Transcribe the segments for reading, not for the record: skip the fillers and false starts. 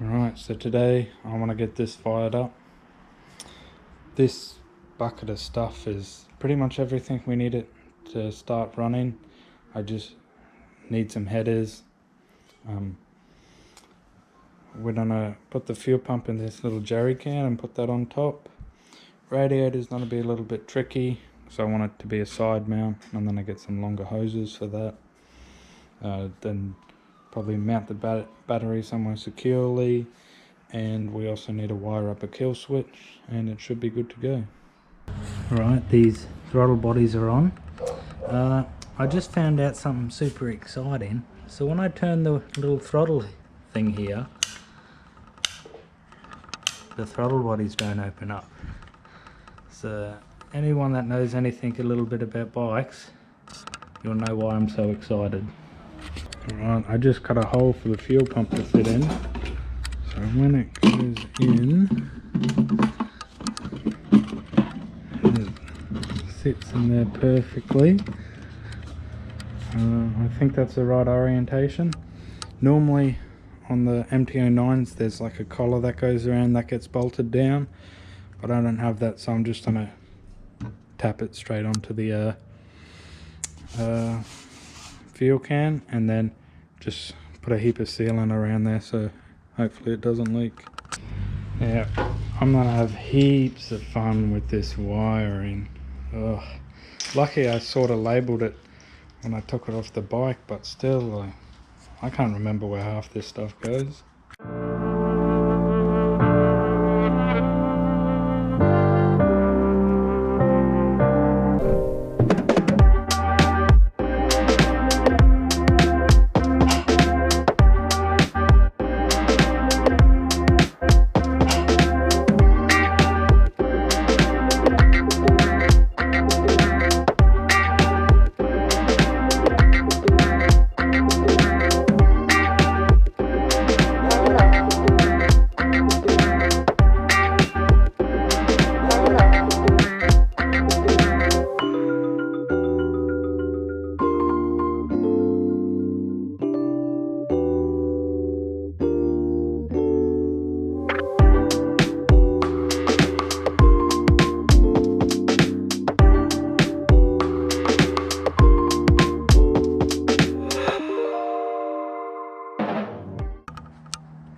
Right, so today I want to get this fired up. This bucket of stuff is pretty much everything we need it to start running. I just need some headers. We're gonna put the fuel pump in this little jerry can and put that on top. Radiator's gonna be a little bit tricky, so I want it to be a side mount, and then I get some longer hoses for that. Then probably mount the battery somewhere securely, and we also need to wire up a kill switch, and it should be good to go. Right, these throttle bodies are on. I just found out something super exciting. So when I turn the little throttle thing here, the throttle bodies don't open up. So anyone that knows anything a little bit about bikes, you'll know why I'm so excited. Alright, I just cut a hole for the fuel pump to fit in. So when it goes in, it sits in there perfectly. I think that's the right orientation. Normally on the MT-09s there's like a collar that goes around that gets bolted down, but I don't have that, so I'm just gonna tap it straight onto the fuel can and then just put a heap of sealant around there so hopefully it doesn't leak. Yeah, I'm gonna have heaps of fun with this wiring. Ugh. Lucky I sort of labelled it when I took it off the bike, but still, I can't remember where half this stuff goes.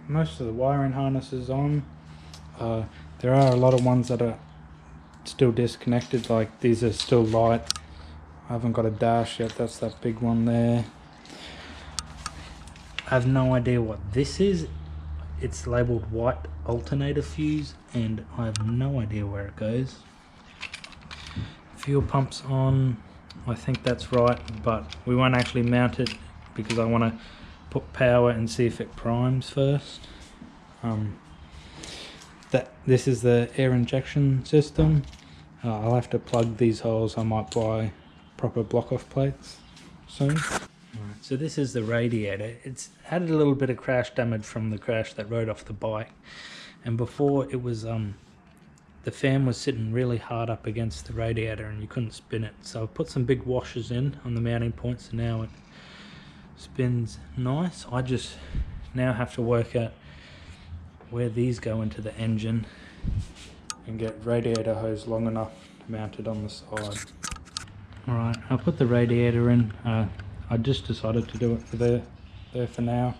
Most of the wiring harness is on. There are a lot of ones that are still disconnected, like these are still light. I haven't got a dash yet, that's that big one there. I have no idea what this is. It's labelled white alternator fuse and I have no idea where it goes. Fuel pump's on, I think that's right, but we won't actually mount it because I want to put power and see if it primes first. This is the air injection system. I'll have to plug these holes. I might buy proper block-off plates soon. Right, so this is the radiator. It's had a little bit of crash damage from the crash that rode off the bike, and before it was the fan was sitting really hard up against the radiator and you couldn't spin it, so I put some big washers in on the mounting points and now it spins nice. I just now have to work out where these go into the engine and get radiator hose long enough to mount it on the side. Alright, I'll put the radiator in. I just decided to do it for there for now.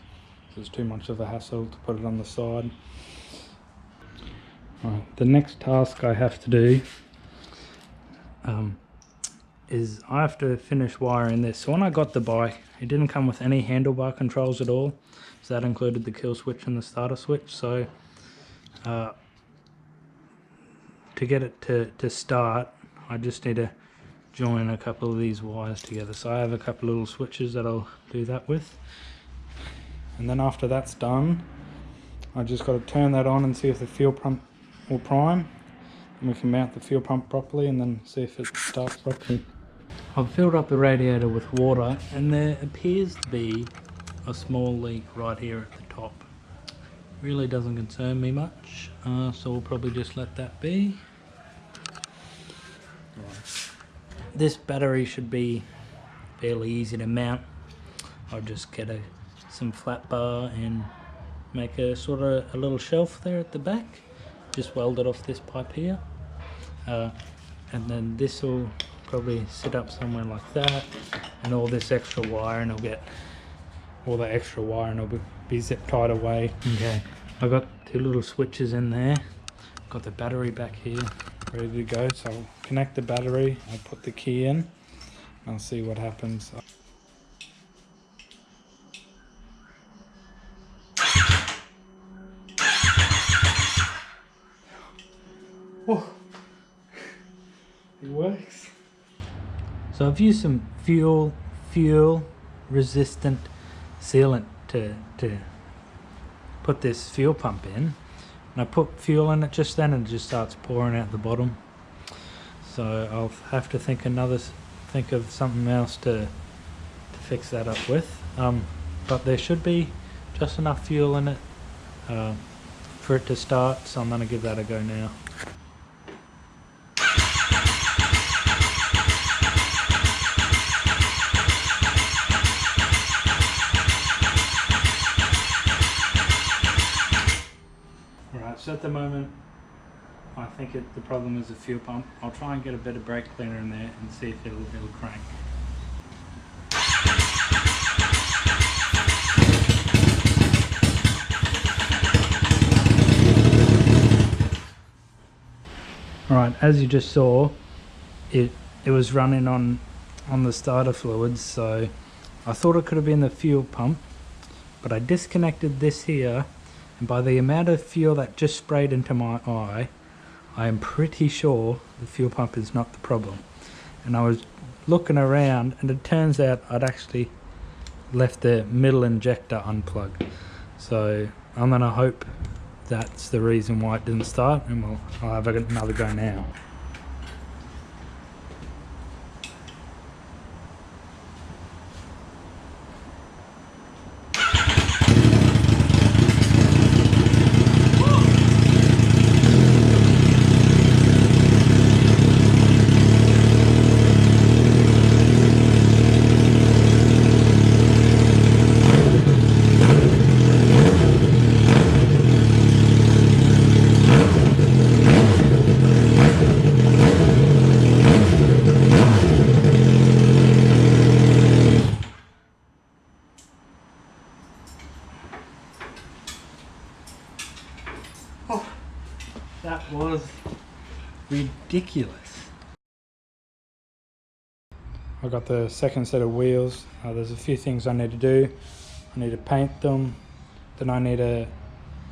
It's too much of a hassle to put it on the side. Alright, the next task I have to do is I have to finish wiring this. So when I got the bike, it didn't come with any handlebar controls at all. So that included the kill switch and the starter switch. So to get it to start, I just need to join a couple of these wires together. So I have a couple of little switches that I'll do that with. And then after that's done, I just got to turn that on and see if the fuel pump will prime. And we can mount the fuel pump properly and then see if it starts properly. I've filled up the radiator with water and there appears to be a small leak right here at the top. Really doesn't concern me much, so we'll probably just let that be. This battery should be fairly easy to mount. I'll just get some flat bar and make a sort of a little shelf there at the back. Just weld it off this pipe here, and then this will probably sit up somewhere like that, and all this extra wire, and it'll get all the extra wire, and it'll be zip tied away. Okay, I got two little switches in there. Got the battery back here, ready to go. So I'll connect the battery. I'll put the key in. I'll see what happens. Oh, it works. So I've used some fuel resistant sealant to put this fuel pump in, and I put fuel in it just then, and it just starts pouring out the bottom. So I'll have to think of something else to fix that up with. But there should be just enough fuel in it for it to start, so I'm going to give that a go now. Alright, so at the moment I think the problem is the fuel pump. I'll try and get a bit of brake cleaner in there and see if it'll crank. Alright, as you just saw, it was running on the starter fluids, so I thought it could have been the fuel pump, but I disconnected this here, and by the amount of fuel that just sprayed into my eye, I am pretty sure the fuel pump is not the problem. And I was looking around, and it turns out I'd actually left the middle injector unplugged. So I'm going to hope that's the reason why it didn't start, and I'll have another go now. That was ridiculous. I got the second set of wheels. There's a few things I need to do. I need to paint them. Then I need to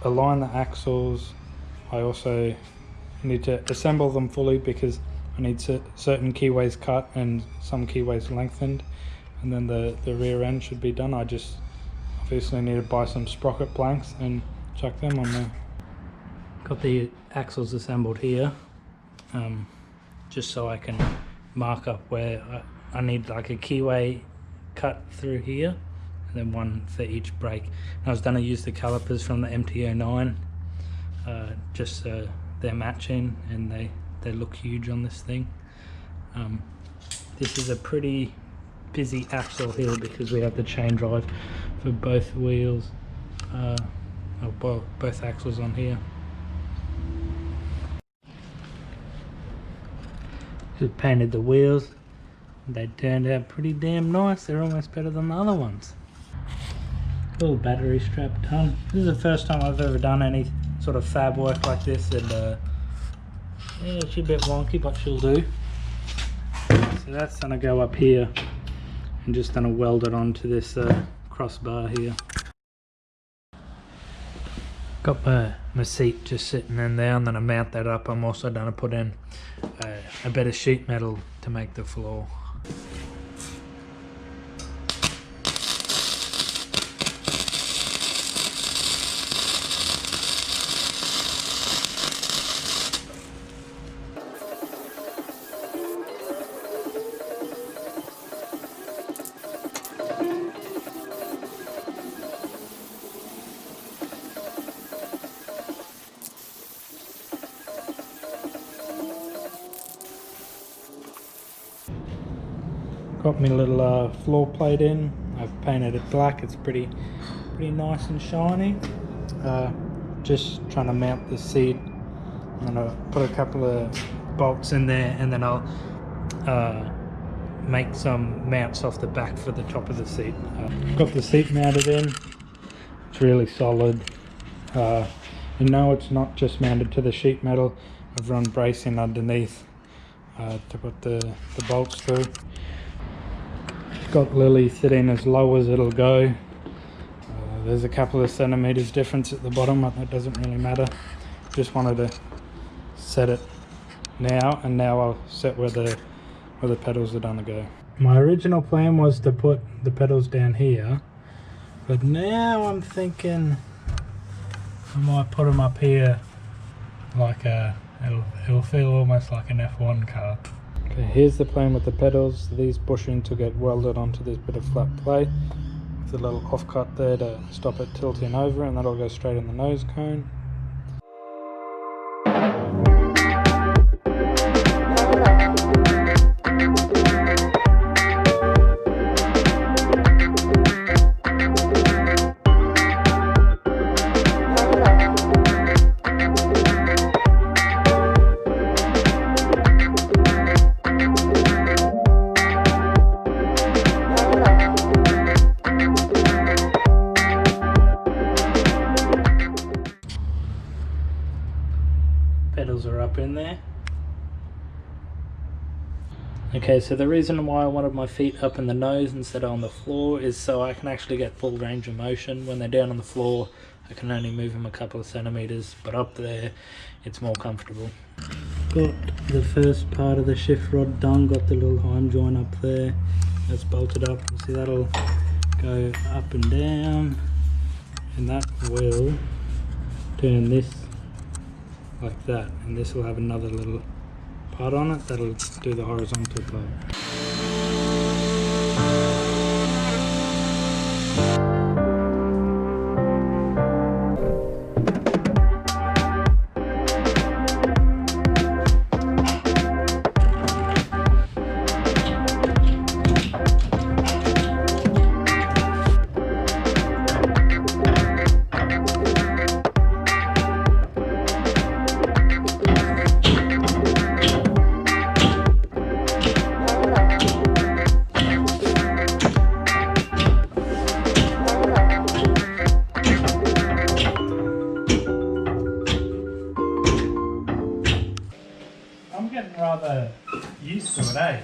align the axles. I also need to assemble them fully because I need certain keyways cut and some keyways lengthened. And then the rear end should be done. I just obviously need to buy some sprocket blanks and chuck them on there. Got the axles assembled here, just so I can mark up where I need like a keyway cut through here, and then one for each brake. And I was going to use the calipers from the MT-09, just so they're matching, and they look huge on this thing. This is a pretty busy axle hill because we have the chain drive for both wheels, both axles on here. Just painted the wheels. They turned out pretty damn nice. They're almost better than the other ones. Little battery strap done. This is the first time I've ever done any sort of fab work like this, and yeah, she's a bit wonky, but she'll do. So that's gonna go up here, and just gonna weld it onto this crossbar here. Got my seat just sitting in there. I'm going to mount that up. I'm also going to put in a bit of sheet metal to make the floor. Got my little floor plate in. I've painted it black. It's pretty nice and shiny. Just trying to mount the seat. I'm gonna put a couple of bolts in there, and then I'll make some mounts off the back for the top of the seat. Got the seat mounted in. It's really solid. You know it's not just mounted to the sheet metal. I've run bracing underneath to put the bolts through. Got Lily sitting as low as it'll go. There's a couple of centimeters difference at the bottom, but that doesn't really matter. Just wanted to set it now, and now I'll set where the pedals are gonna go. My original plan was to put the pedals down here, but now I'm thinking I might put them up here, like it'll feel almost like an F1 car. Okay, here's the plan with the pedals. These bushings will get welded onto this bit of flat plate with a little offcut there to stop it tilting over, and that'll go straight in the nose cone. Pedals are up in there. Okay, so the reason why I wanted my feet up in the nose instead of on the floor is so I can actually get full range of motion. When they're down on the floor, I can only move them a couple of centimeters, but up there it's more comfortable. Got the first part of the shift rod done, got the little heim joint up there. That's bolted up. See, that'll go up and down, and that will turn this like that, and this will have another little part on it that'll do the horizontal part. I'm getting rather used to it, eh?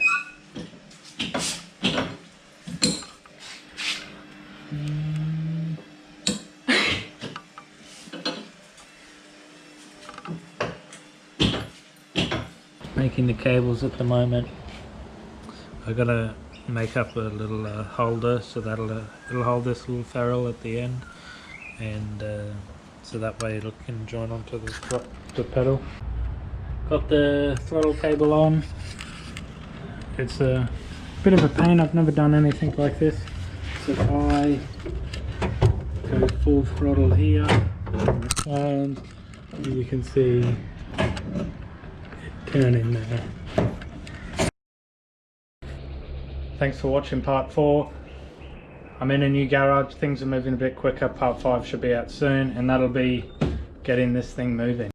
Making the cables at the moment. I've got to make up a little holder so that'll it'll hold this little ferrule at the end, and so that way it can join onto the pedal. Got the throttle cable on. It's a bit of a pain, I've never done anything like this. So if I go full throttle here, and you can see it turning there. Thanks for watching part 4. I'm in a new garage, things are moving a bit quicker. Part 5 should be out soon, and that'll be getting this thing moving.